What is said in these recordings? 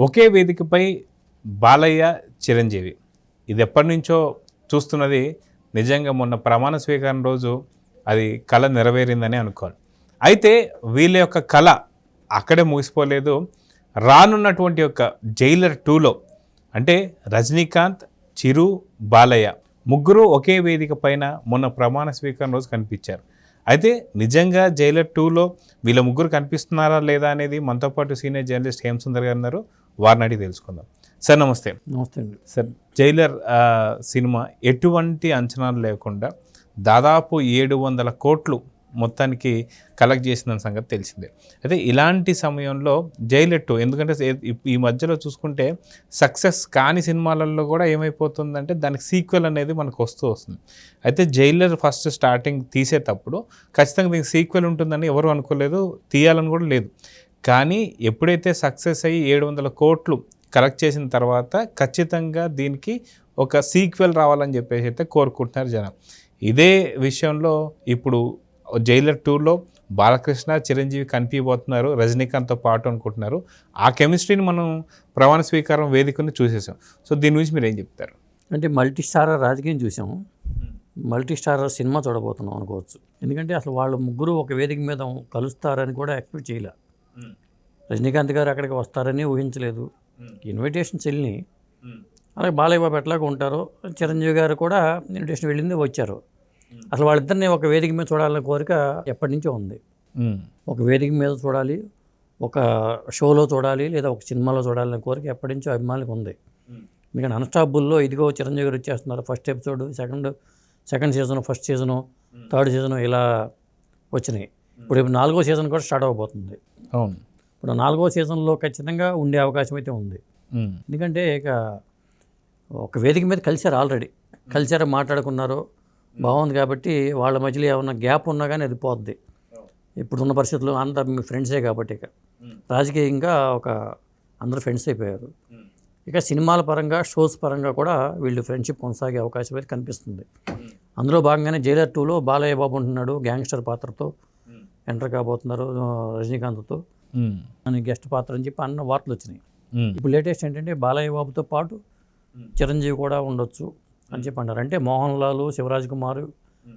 ఒకే వేదికపై బాలయ్య, చిరంజీవి ఇది ఎప్పటి నుంచో చూస్తున్నది. నిజంగా మొన్న ప్రమాణ స్వీకారం రోజు అది కళ నెరవేరిందని అనుకోవాలి. అయితే వీళ్ళ యొక్క కళ అక్కడే ముగిసిపోలేదు. రానున్నటువంటి యొక్క జైలర్ 2లో అంటే రజనీకాంత్, చిరు, బాలయ్య ముగ్గురు ఒకే వేదిక పైన మొన్న ప్రమాణ స్వీకారం రోజు కనిపించారు. అయితే నిజంగా జైలర్ 2లో వీళ్ళ ముగ్గురు కనిపిస్తున్నారా లేదా అనేది మనతో పాటు సీనియర్ జర్నలిస్ట్ హేమసుందర్ గారు ఉన్నారు. వారిని అడిగి తెలుసుకుందాం. సార్ నమస్తే. నమస్తే అండి. సార్, జైలర్ సినిమా ఎటువంటి అంచనాలు లేకుండా దాదాపు 700 కోట్లు మొత్తానికి కలెక్ట్ చేసిన సంగతి తెలిసిందే. అయితే ఇలాంటి సమయంలో జైలర్ 2 ఎందుకంటే ఈ మధ్యలో చూసుకుంటే సక్సెస్ కాని సినిమాలలో కూడా ఏమైపోతుందంటే దానికి సీక్వెల్ అనేది మనకు వస్తుంది. అయితే జైలర్ ఫస్ట్ స్టార్టింగ్ తీసేటప్పుడు ఖచ్చితంగా దీనికి సీక్వెల్ ఉంటుందని ఎవరు అనుకోలేదు, తీయాలని కూడా లేదు. కానీ ఎప్పుడైతే సక్సెస్ అయ్యి 700 కోట్లు కలెక్ట్ చేసిన తర్వాత ఖచ్చితంగా దీనికి ఒక సీక్వెల్ రావాలని చెప్పేసి అయితే కోరుకుంటున్నారు జనం. ఇదే విషయంలో ఇప్పుడు జైలర్ 2లో బాలకృష్ణ, చిరంజీవి కనిపించబోతున్నారు రజనీకాంత్తో పాటు అనుకుంటున్నారు. ఆ కెమిస్ట్రీని మనం ప్రమాణ స్వీకారం వేదికను చూసేసాం. సో దీని గురించి మీరు ఏం చెప్తారు? అంటే మల్టీ స్టారర్ రాజకీయం చూసాము, మల్టీ స్టారర్ సినిమా చూడబోతున్నాం అనుకోవచ్చు. ఎందుకంటే అసలు వాళ్ళు ముగ్గురు ఒక వేదిక మీద కలుస్తారని కూడా ఎక్స్పెక్ట్ చేయలే. రజనీకాంత్ గారు అక్కడికి వస్తారని ఊహించలేదు. ఇన్విటేషన్స్ వెళ్ళి అలాగే బాలయ్య బాబు ఎట్లాగా ఉంటారో, చిరంజీవి గారు కూడా ఇన్విటేషన్ వెళ్ళింది, వచ్చారు. అసలు వాళ్ళిద్దరిని ఒక వేదిక మీద చూడాలనే కోరిక ఎప్పటి నుంచో ఉంది. ఒక వేదిక మీద చూడాలి, ఒక షోలో చూడాలి, లేదా ఒక సినిమాలో చూడాలనే కోరిక ఎప్పటి నుంచో అభిమానులకు ఉంది. ఎందుకంటే అన్స్టాపుల్లో ఇదిగో చిరంజీవి గారు వచ్చేస్తున్నారు, first episode, second season, first season, third season ఇలా వచ్చినాయి. ఇప్పుడు 4వ సీజన్ కూడా స్టార్ట్ అవ్వబోతుంది. అవును, ఇప్పుడు 4వ సీజన్లో ఖచ్చితంగా ఉండే అవకాశం అయితే ఉంది. ఎందుకంటే ఇక ఒక వేదిక మీద కలిశారు, ఆల్రెడీ కలిశారు, మాట్లాడుకున్నారు, బాగుంది. కాబట్టి వాళ్ళ మధ్యలో ఏమన్నా గ్యాప్ ఉన్నా కానీ అది పోద్ది. ఇప్పుడున్న పరిస్థితుల్లో అంతా మీ ఫ్రెండ్సే కాబట్టి ఇక రాజకీయంగా అందరూ ఫ్రెండ్స్ అయిపోయారు. ఇక సినిమాల పరంగా, షోస్ పరంగా కూడా వీళ్ళు ఫ్రెండ్షిప్ కొనసాగే అవకాశం అయితే కనిపిస్తుంది. అందులో భాగంగానే జైలర్ 2లో బాలయ్య బాబు ఉంటున్నాడు, గ్యాంగ్స్టర్ పాత్రతో ఎంటర్ కాబోతున్నారు రజనీకాంత్తో అని గెస్ట్ పాత్ర అని చెప్పి అన్న వార్తలు వచ్చినాయి. ఇప్పుడు లేటెస్ట్ ఏంటంటే బాలయ్య బాబుతో పాటు చిరంజీవి కూడా ఉండొచ్చు అని చెప్పి అన్నారు. అంటే మోహన్ లాల్, శివరాజ్ కుమార్,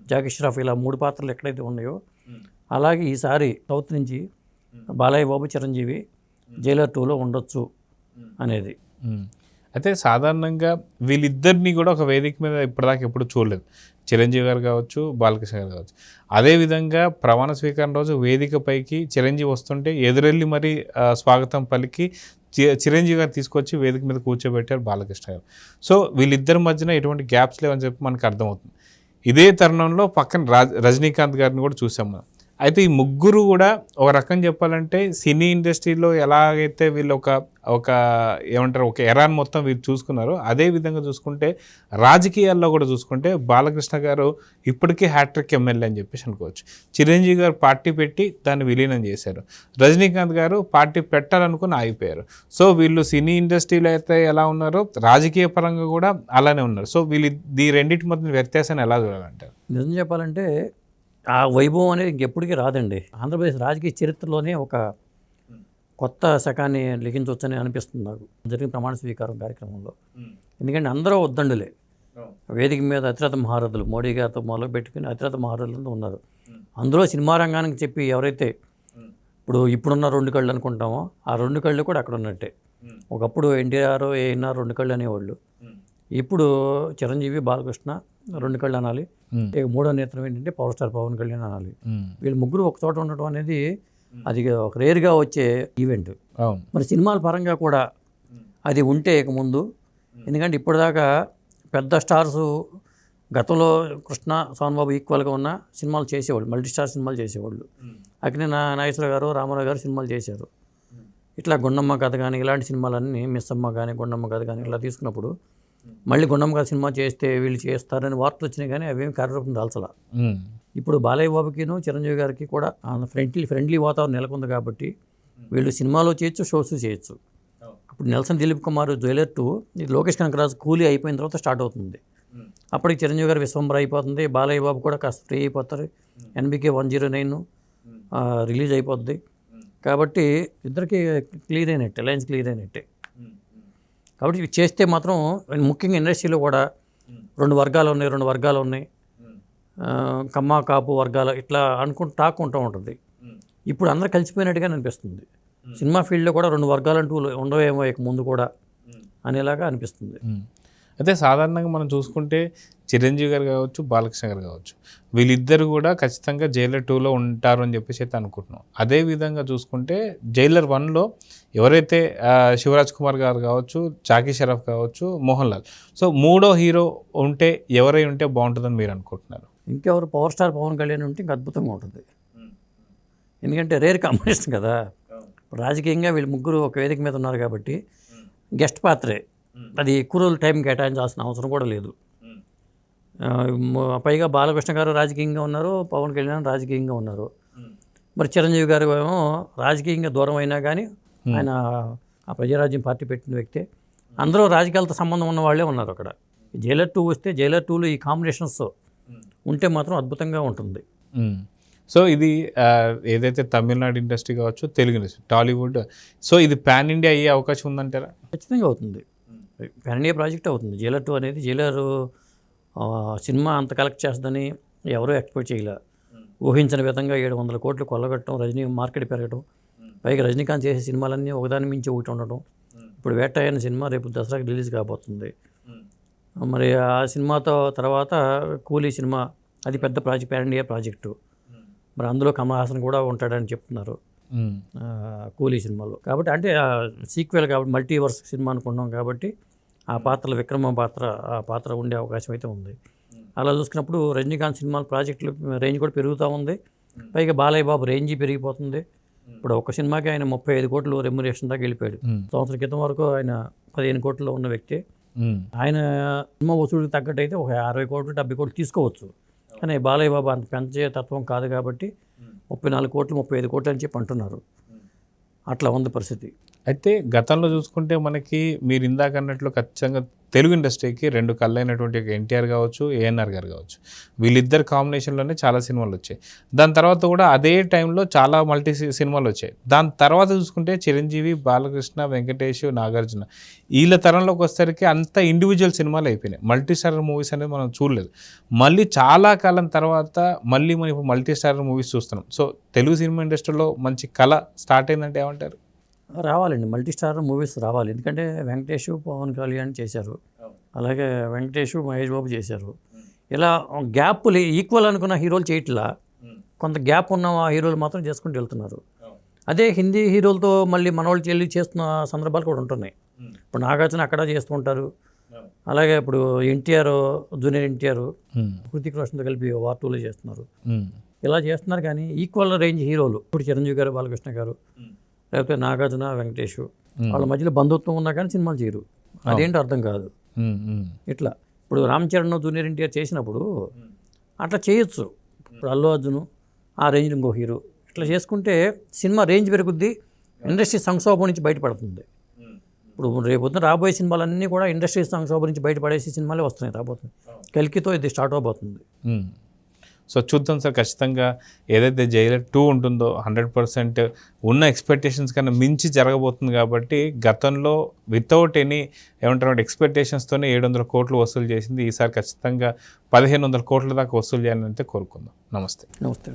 జాకీ ష్రాఫ్ ఇలా 3 పాత్రలు ఎక్కడైతే ఉన్నాయో అలాగే ఈసారి సౌత్ నుంచి బాలయ్య బాబు, చిరంజీవి జైలర్ 2లో ఉండొచ్చు అనేది. అయితే సాధారణంగా వీళ్ళిద్దరినీ కూడా ఒక వేదిక మీద ఇప్పటిదాకా ఎప్పుడు చూడలేదు. చిరంజీవి గారు కావచ్చు, బాలకృష్ణ గారు కావచ్చు. అదేవిధంగా ప్రమాణ స్వీకారం రోజు వేదిక పైకి చిరంజీవి వస్తుంటే ఎదురెళ్ళి మరి స్వాగతం పలికి చిరంజీవి గారు తీసుకొచ్చి వేదిక మీద కూర్చోబెట్టారు బాలకృష్ణ గారు. సో వీళ్ళిద్దరి మధ్యన ఎటువంటి గ్యాప్స్ లేవని చెప్పి మనకు అర్థమవుతుంది. ఇదే తరుణంలో పక్కన రజనీకాంత్ గారిని కూడా చూసాం మనం. అయితే ఈ ముగ్గురు కూడా ఒక రకం చెప్పాలంటే సినీ ఇండస్ట్రీలో ఎలాగైతే వీళ్ళు ఒక ఏమంటారు ఒక ఎరాన్ మొత్తం వీళ్ళు చూసుకున్నారో అదే విధంగా చూసుకుంటే రాజకీయాల్లో కూడా చూసుకుంటే బాలకృష్ణ గారు ఇప్పటికీ హ్యాట్రిక్ ఎమ్మెల్యే అని చెప్పేసి అనుకోవచ్చు. చిరంజీవి గారు పార్టీ పెట్టి దాన్ని విలీనం చేశారు. రజనీకాంత్ గారు పార్టీ పెట్టాలనుకుని ఆగిపోయారు. సో వీళ్ళు సినీ ఇండస్ట్రీలో అయితే ఎలా ఉన్నారో రాజకీయ పరంగా కూడా అలానే ఉన్నారు. సో వీళ్ళు ఈ రెండింటి మధ్య వ్యత్యాసాన్ని ఎలా చూడాలంటారు? నిజం చెప్పాలంటే ఆ వైభవం అనేది ఇంకెప్పటికీ రాదండి. ఆంధ్రప్రదేశ్ రాజకీయ చరిత్రలోనే ఒక కొత్త శకాన్ని లిఖించవచ్చని అనిపిస్తుంది నాకు జరిగిన ప్రమాణ స్వీకారం కార్యక్రమంలో. ఎందుకంటే అందరూ ఉద్దండులే, వేదిక మీద అతిరథ మహారథులు, మోడీ గారితో మొదలు పెట్టుకుని అతిరథ మహారథులు ఉన్నారు. అందులో సినిమా రంగానికి చెప్పి ఎవరైతే ఇప్పుడున్న 2 కళ్ళు అనుకుంటామో ఆ 2 కళ్ళు కూడా అక్కడ ఉన్నట్టే. ఒకప్పుడు ఎన్టీఆర్, ఏఎన్ఆర్ 2 కళ్ళు అనేవాళ్ళు. ఇప్పుడు చిరంజీవి, బాలకృష్ణ 2 కళ్ళు అనాలి. ఇక 3వ నేత్రం ఏంటంటే పవర్ స్టార్ పవన్ కళ్యాణ్ అనాలి. వీళ్ళు ముగ్గురు ఒక చోట ఉండటం అనేది అది ఒక రేర్గా వచ్చే ఈవెంట్. మరి సినిమాల పరంగా కూడా అది ఉంటే ఇక ముందు, ఎందుకంటే ఇప్పటిదాకా పెద్ద స్టార్స్ గతంలో కృష్ణ, సోన్ బాబు ఈక్వల్గా ఉన్న సినిమాలు చేసేవాళ్ళు, మల్టీ స్టార్ సినిమాలు చేసేవాళ్ళు. అక్కినేని నాగేశ్వరరావు గారు, రామారావు గారు సినిమాలు చేశారు. ఇట్లా గుండమ్మ కథ కానీ ఇలాంటి సినిమాలన్నీ, మిస్సమ్మ కానీ గుండమ్మ కథ కానీ ఇలా తీసుకున్నప్పుడు మళ్ళీ గుండమ్మ కథ సినిమా చేస్తే వీళ్ళు చేస్తారని వార్తలు వచ్చినాయి. కానీ అవేమి కార్యరూపం దాల్చలా. ఇప్పుడు బాలయ్య బాబుకిను చిరంజీవి గారికి కూడా ఫ్రెండ్లీ వాతావరణం నెలకొంది కాబట్టి వీళ్ళు సినిమాలో చేయొచ్చు, షోస్ చేయొచ్చు. ఇప్పుడు నెల్సన్ దిలీప్ కుమార్ జైలర్ 2 ఇది లోకేష్ కనకరాజు కూలీ అయిపోయిన తర్వాత స్టార్ట్ అవుతుంది. అప్పటికి చిరంజీవి గారు విశ్వంబర అయిపోతుంది, బాలయ్య బాబు కూడా కాస్త ఫ్రీ అయిపోతారు. NBK 109 రిలీజ్ అయిపోద్ది. కాబట్టి ఇద్దరికి క్లియర్ అయినట్టే, లైన్స్ క్లియర్ అయినట్టే. కాబట్టి ఇవి చేస్తే మాత్రం ముఖ్యంగా ఇండస్ట్రీలో కూడా రెండు వర్గాలు ఉన్నాయి కమ్మ కాపు వర్గాలు ఇట్లా టాక్ ఉంటూ ఉంటుంది. ఇప్పుడు అందరూ కలిసిపోయినట్టుగా అనిపిస్తుంది. సినిమా ఫీల్డ్లో కూడా రెండు వర్గాలు అంటూ ఉండవేమో ఇక ముందు కూడా అనేలాగా అనిపిస్తుంది. అయితే సాధారణంగా మనం చూసుకుంటే చిరంజీవి గారు కావచ్చు, బాలకృష్ణ గారు కావచ్చు, వీళ్ళిద్దరు కూడా ఖచ్చితంగా జైలర్ 2లో ఉంటారు అని చెప్పేసి అయితే అనుకుంటున్నాం. అదే విధంగా చూసుకుంటే జైలర్ 1లో ఎవరైతే శివరాజ్ కుమార్ గారు కావచ్చు, జాకీ షరఫ్ కావచ్చు, మోహన్ లాల్, సో మూడో హీరో ఉంటే ఎవరై ఉంటే బాగుంటుందని మీరు అనుకుంటున్నారు? ఇంకెవరు పవర్ స్టార్ పవన్ కళ్యాణ్ ఉంటే ఇంకా అద్భుతంగా ఉంటుంది. ఎందుకంటే రేర్ కాంబినేషన్ కదా. రాజకీయంగా వీళ్ళు ముగ్గురు ఒక వేదిక మీద ఉన్నారు కాబట్టి గెస్ట్ పాత్రే, అది ఎక్కువ రోజులు టైం కేటాయించాల్సిన అవసరం కూడా లేదు. పైగా బాలకృష్ణ గారు రాజకీయంగా ఉన్నారు, పవన్ కళ్యాణ్ రాజకీయంగా ఉన్నారు. మరి చిరంజీవి గారు ఏమో రాజకీయంగా దూరం అయినా కానీ ఆయన ఆ ప్రజారాజ్యం పార్టీ పెట్టిన వ్యక్తే. అందరూ రాజకీయాలతో సంబంధం ఉన్న వాళ్ళే ఉన్నారు అక్కడ. జైలర్ 2 వస్తే జైలర్ 2లో ఈ కాంబినేషన్స్ ఉంటే మాత్రం అద్భుతంగా ఉంటుంది. సో ఇది ఏదైతే తమిళనాడు ఇండస్ట్రీ కావచ్చు, తెలుగు ఇండస్ట్రీ, టాలీవుడ్, సో ఇది పాన్ ఇండియా అయ్యే అవకాశం ఉందంటారా? ఖచ్చితంగా అవుతుంది. పాన్ ఇండియా ప్రాజెక్ట్ అవుతుంది. జైలర్ 2 అనేది జైలర్ సినిమా అంత కలెక్ట్ చేస్తుందని ఎవరూ ఎక్స్పెక్ట్ చేయలే. ఊహించిన విధంగా 700 కోట్లు కొల్లగట్టడం, రజనీ మార్కెట్ పెరగడం, పైగా రజనీకాంత్ చేసే సినిమాలన్నీ ఒకదాని మించి ఒకటి ఉండటం. ఇప్పుడు వేటాయన సినిమా రేపు దసరాకి రిలీజ్ కాబోతుంది. మరి ఆ సినిమాతో తర్వాత కూలీ సినిమా, అది పెద్ద ప్రాజెక్ట్, పాన్ ఇండియా ప్రాజెక్టు. మరి అందులో కమల్ హాసన్ కూడా ఉంటాడని చెప్తున్నారు కూలీ సినిమాలో. కాబట్టి అంటే సీక్వెల్ కాబట్టి మల్టీవర్స్ సినిమా అనుకున్నాం కాబట్టి ఆ పాత్రలు విక్రమ పాత్ర ఉండే అవకాశం అయితే ఉంది. అలా చూసుకున్నప్పుడు రజనీకాంత్ సినిమాల ప్రాజెక్టులు రేంజ్ కూడా పెరుగుతూ ఉంది. పైగా బాలయ్య బాబు రేంజ్ పెరిగిపోతుంది. ఇప్పుడు ఒక సినిమాకి ఆయన 35 కోట్లు రెమ్యునరేషన్ దాకా వెళ్ళిపోయాడు. సంవత్సరం క్రితం వరకు ఆయన 15 కోట్లలో ఉన్న వ్యక్తి. ఆయన సినిమా వసూలుకి తగ్గట్టు అయితే ఒక 60 కోట్లు 70 కోట్లు తీసుకోవచ్చు. కానీ బాలయ్య బాబు అంత పెంచే తత్వం కాదు కాబట్టి 34 కోట్లు 35 కోట్లు అని చెప్పి అంటున్నారు. అట్లా ఉంది పరిస్థితి. అయితే గతంలో చూసుకుంటే మనకి మీరు ఇందాక అన్నట్లు ఖచ్చితంగా తెలుగు ఇండస్ట్రీకి రెండు కళ్ళైనటువంటి ఎన్టీఆర్ కావచ్చు, ఏఎన్ఆర్ గారు కావచ్చు, వీళ్ళిద్దరు కాంబినేషన్లోనే చాలా సినిమాలు వచ్చాయి. దాని తర్వాత కూడా అదే టైంలో చాలా మల్టీ సినిమాలు వచ్చాయి. దాని తర్వాత చూసుకుంటే చిరంజీవి, బాలకృష్ణ, వెంకటేష్, నాగార్జున, వీళ్ళ తరంలోకి వచ్చేసరికి అంత ఇండివిజువల్ సినిమాలు అయిపోయినాయి. మల్టీ స్టారర్ మూవీస్ అనేది మనం చూడలేదు. మళ్ళీ చాలా కాలం తర్వాత మళ్ళీ మనం ఇప్పుడు మల్టీ స్టారర్ మూవీస్ చూస్తున్నాం. సో తెలుగు సినిమా ఇండస్ట్రీలో మంచి కళ స్టార్ట్ అయిందంటే ఏమంటారు? రావాలండి, మల్టీ స్టార్ మూవీస్ రావాలి. ఎందుకంటే వెంకటేష్, పవన్ కళ్యాణ్ చేశారు, అలాగే వెంకటేష్, మహేష్ బాబు చేశారు. ఇలా గ్యాప్లు ఈక్వల్ అనుకున్న హీరోలు చేయట్లా, కొంత గ్యాప్ ఉన్న హీరోలు మాత్రం చేసుకుంటూ వెళ్తున్నారు. అదే హిందీ హీరోలతో మళ్ళీ మనోళ్ళు చెల్లి చేస్తున్న సందర్భాలు కూడా ఉంటున్నాయి. ఇప్పుడు నాగార్జున అక్కడ చేస్తూ ఉంటారు. అలాగే ఇప్పుడు ఎన్టీఆర్, జూనియర్ ఎన్టీఆర్ హృతిక్ రోషన్తో కలిపి వార్ 2లో చేస్తున్నారు. ఇలా చేస్తున్నారు. కానీ ఈక్వల్ రేంజ్ హీరోలు ఇప్పుడు చిరంజీవి గారు, బాలకృష్ణ గారు, లేకపోతే నాగార్జున, వెంకటేష్, వాళ్ళ మధ్యలో బంధుత్వం ఉన్నా కానీ సినిమాలు చేయరు. అదేంటో అర్థం కాదు. ఇట్లా ఇప్పుడు రామ్ చరణ్, జూనియర్ ఎన్టీఆర్ చేసినప్పుడు అట్లా చేయొచ్చు. ఇప్పుడు అల్లు అర్జున్ ఆ రేంజ్ ఇంకో హీరో ఇట్లా చేసుకుంటే సినిమా రేంజ్ పెరుగుద్ది, ఇండస్ట్రీ సంక్షోభం నుంచి బయటపడుతుంది. ఇప్పుడు రేపొద్దున రాబోయే సినిమాలన్నీ కూడా ఇండస్ట్రీ సంక్షోభం నుంచి బయటపడేసి సినిమాలే వస్తున్నాయి, రాబోతుంది. కల్కితో ఇది స్టార్ట్ అవబోతుంది. సో చూద్దాం సార్. ఖచ్చితంగా ఏదైతే జైలర్ 2 ఉంటుందో 100% ఉన్న ఎక్స్పెక్టేషన్స్ కన్నా మించి జరగబోతుంది. కాబట్టి గతంలో వితౌట్ ఎనీ ఏమంటారు ఎక్స్పెక్టేషన్స్తోనే 700 కోట్లు వసూలు చేసింది. ఈసారి ఖచ్చితంగా 1500 కోట్ల దాకా వసూలు చేయాలని అయితే కోరుకుందాం. నమస్తే. నమస్తే.